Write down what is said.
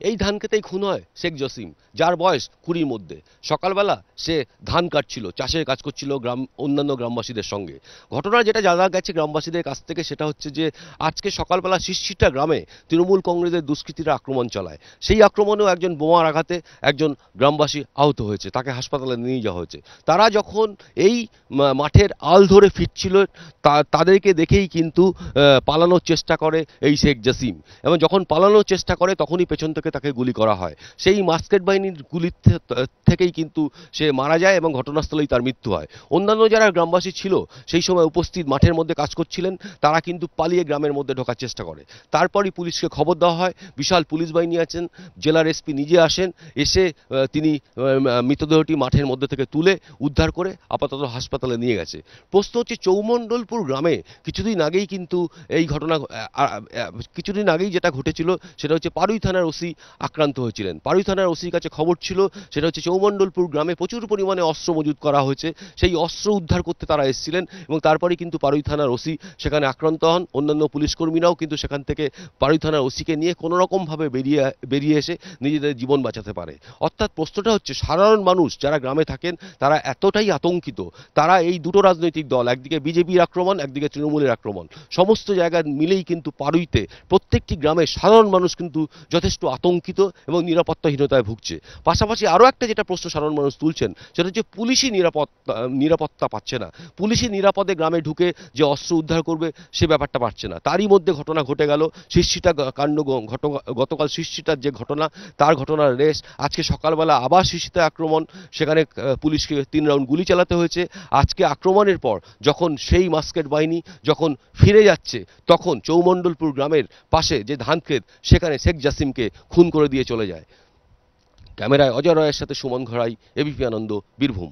এই ধান খেতেই খুন হয় শেখ জসিম, যার বয়স 20-র মধ্যে। সকালবেলা সে ধান কাটছিল, চাষের কাজ করছিল অন্যান্য গ্রামবাসীদের সঙ্গে। ঘটনা যেটা জানা গেছে গ্রামবাসীদের কাছ থেকে সেটা হচ্ছে যে আজকে সকালবেলা শিরশিটা গ্রামে তৃণমূল কংগ্রেসের দুষ্কৃতীরা আক্রমণ চালায়। সেই আক্রমণেও একজন বোমার আঘাতে একজন গ্রামবাসী আহত হয়েছে, তাকে হাসপাতালে নিয়ে যাওয়া হয়েছে। তারা যখন এই মাঠের আল ধরে ফিরছিল তাদেরকে দেখেই কিন্তু পালানোর চেষ্টা করে এই শেখ জসিম, এবং যখন পালানোর চেষ্টা করে তখনই পেছন থেকে তাকে গুলি করা হয়। সেই মাস্কেট বাহিনীর গুলির থেকেই কিন্তু সে মারা যায় এবং ঘটনাস্থলেই তার মৃত্যু হয়। অন্যান্য যারা গ্রামবাসী ছিল সেই সময় উপস্থিত মাঠের মধ্যে কাজ করছিলেন, তারা কিন্তু পালিয়ে গ্রামের মধ্যে ঢোকার চেষ্টা করে। তারপরই পুলিশকে খবর দেওয়া হয়, বিশাল পুলিশ বাহিনী আছেন, জেলার এসপি নিজে আসেন, এসে তিনি মৃতদেহটি মাঠের মধ্যে থেকে তুলে উদ্ধার করে আপাতত হাসপাতালে নিয়ে গেছে। প্রশ্ন হচ্ছে চৌমণ্ডলপুর গ্রামে কিছুদিন আগেই কিন্তু এই ঘটনা কিছুদিন আগেই যেটা ঘটেছিল সেটা হচ্ছে পাড়ুই থানার ওসি আক্রান্ত হয়েছিলেন। পাড়ুই থানার ওসির কাছে খবর ছিল, সেটা হচ্ছে চৌমণ্ডলপুর গ্রামে প্রচুর পরিমাণে অস্ত্র মজুত করা হয়েছে, সেই অস্ত্র উদ্ধার করতে তারা এসেছিলেন এবং তারপরেই কিন্তু পাড়ুই থানার ওসি সেখানে আক্রান্ত হন। অন্যান্য পুলিশ কর্মীরাও কিন্তু সেখান থেকে পাড়ুই থানার ওসিকে নিয়ে কোনো রকমভাবে বেরিয়ে এসে নিজেদের জীবন বাঁচাতে পারে। অর্থাৎ প্রশ্নটা হচ্ছে সাধারণ মানুষ যারা গ্রামে থাকেন তারা এতটাই আতঙ্কিত, তারা এই দুটো রাজনৈতিক দল, একদিকে বিজেপির আক্রমণ, একদিকে তৃণমূলের আক্রমণ, সমস্ত জায়গায় মিলেই কিন্তু পাড়ুইতে প্রত্যেকটি গ্রামে সাধারণ মানুষ কিন্তু যথেষ্ট আতঙ্কিত এবং নিরাপত্তাহীনতায় ভুগছে। পাশাপাশি আরও একটা যেটা প্রশ্ন সাধারণ মানুষ তুলছেন সেটা হচ্ছে পুলিশই নিরাপত্তা পাচ্ছে না, পুলিশই নিরাপদে গ্রামে ঢুকে যে অস্ত্র উদ্ধার করবে সে ব্যাপারটা পাচ্ছে না। তারই মধ্যে ঘটনা ঘটে গেল শিরশিটা কাণ্ড, গতকাল শিরশিটার যে ঘটনা তার ঘটনার রেশ। আজকে সকালবেলা আবার শিরশিতে আক্রমণ, সেখানে পুলিশকে 3 রাউন্ড গুলি চালাতে হয়েছে। আজকে আক্রমণের পর যখন সেই মাস্কেট বাহিনী যখন ফিরে যাচ্ছে তখন চৌমণ্ডলপুর গ্রামের পাশে যে ধান ক্ষেত সেখানে শেখ জসিমকে খুন করে দিয়ে চলে যায়। ক্যামেরায় অজয় রায়ের সাথে সুমন ঘড়াই, এবিপি আনন্দ, বীরভূম।